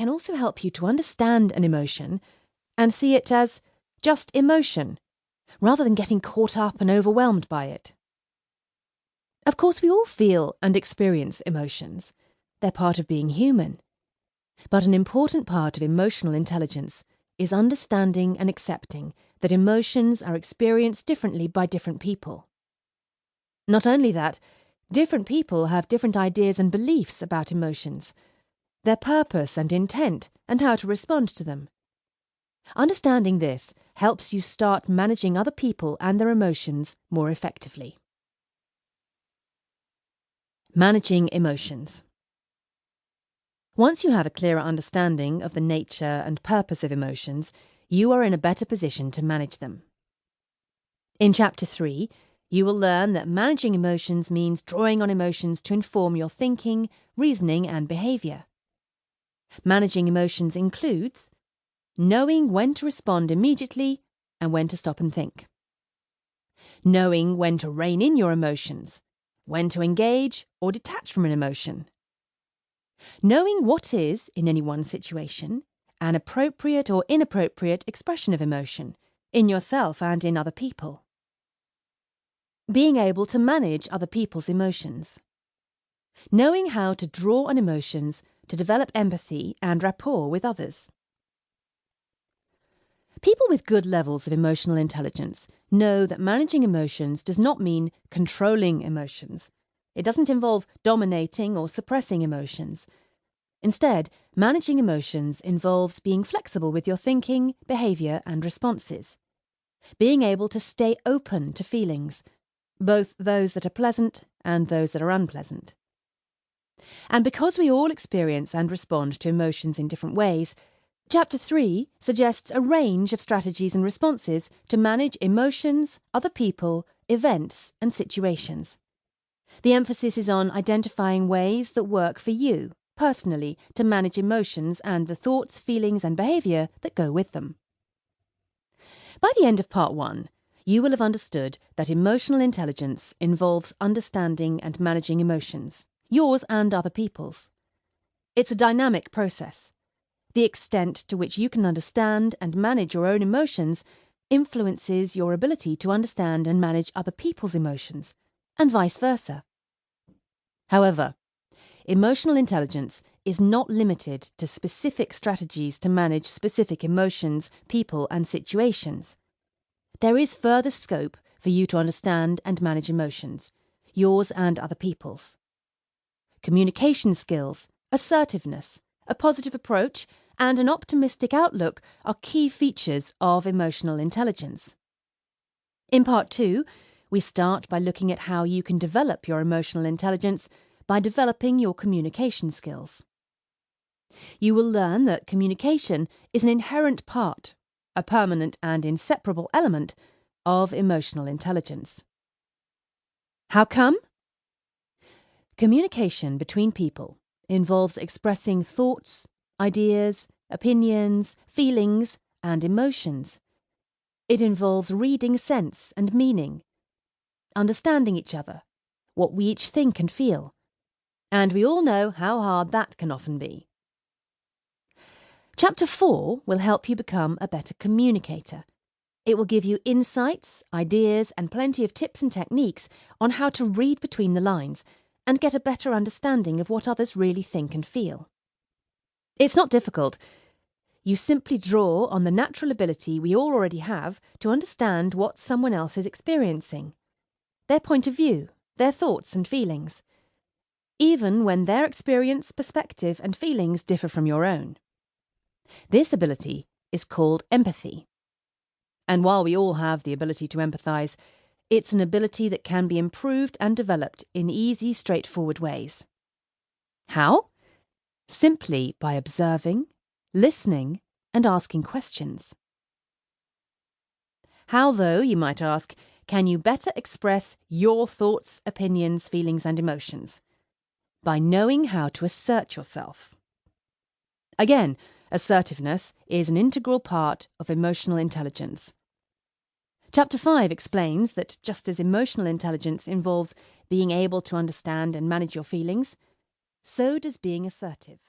can also help you to understand an emotion and see it as just emotion, rather than getting caught up and overwhelmed by it. Of course, we all feel and experience emotions. They're part of being human. But an important part of emotional intelligence is understanding and accepting that emotions are experienced differently by different people. Not only that, different people have different ideas and beliefs about emotions, their purpose and intent, and how to respond to them. Understanding this helps you start managing other people and their emotions more effectively. Managing emotions. Once you have a clearer understanding of the nature and purpose of emotions, you are in a better position to manage them. In Chapter 3, you will learn that managing emotions means drawing on emotions to inform your thinking, reasoning, and behaviour. Managing emotions includes knowing when to respond immediately and when to stop and think. Knowing when to rein in your emotions, when to engage or detach from an emotion. Knowing what is, in any one situation, an appropriate or inappropriate expression of emotion, in yourself and in other people. Being able to manage other people's emotions. Knowing how to draw on emotions to develop empathy and rapport with others. People with good levels of emotional intelligence know that managing emotions does not mean controlling emotions. It doesn't involve dominating or suppressing emotions. Instead, managing emotions involves being flexible with your thinking, behaviour, and responses. Being able to stay open to feelings, both those that are pleasant and those that are unpleasant. And because we all experience and respond to emotions in different ways, Chapter 3 suggests a range of strategies and responses to manage emotions, other people, events, and situations. The emphasis is on identifying ways that work for you, personally, to manage emotions and the thoughts, feelings, and behaviour that go with them. By the end of Part 1, you will have understood that emotional intelligence involves understanding and managing emotions, yours and other people's. It's a dynamic process. The extent to which you can understand and manage your own emotions influences your ability to understand and manage other people's emotions, and vice versa. However, emotional intelligence is not limited to specific strategies to manage specific emotions, people, and situations. There is further scope for you to understand and manage emotions, yours and other people's. Communication skills, assertiveness, a positive approach, and an optimistic outlook are key features of emotional intelligence. In Part 2, we start by looking at how you can develop your emotional intelligence by developing your communication skills. You will learn that communication is an inherent part, a permanent and inseparable element of emotional intelligence. How come? Communication between people involves expressing thoughts, ideas, opinions, feelings, and emotions. It involves reading sense and meaning, understanding each other, what we each think and feel, and we all know how hard that can often be. Chapter 4 will help you become a better communicator. It will give you insights, ideas, and plenty of tips and techniques on how to read between the lines and get a better understanding of what others really think and feel. It's not difficult. You simply draw on the natural ability we all already have to understand what someone else is experiencing, their point of view, their thoughts and feelings, even when their experience, perspective, and feelings differ from your own. This ability is called empathy. And while we all have the ability to empathise, it's an ability that can be improved and developed in easy, straightforward ways. How? Simply by observing, listening, and asking questions. How, though, you might ask, can you better express your thoughts, opinions, feelings, and emotions? By knowing how to assert yourself. Again, assertiveness is an integral part of emotional intelligence. Chapter 5 explains that just as emotional intelligence involves being able to understand and manage your feelings, so does being assertive.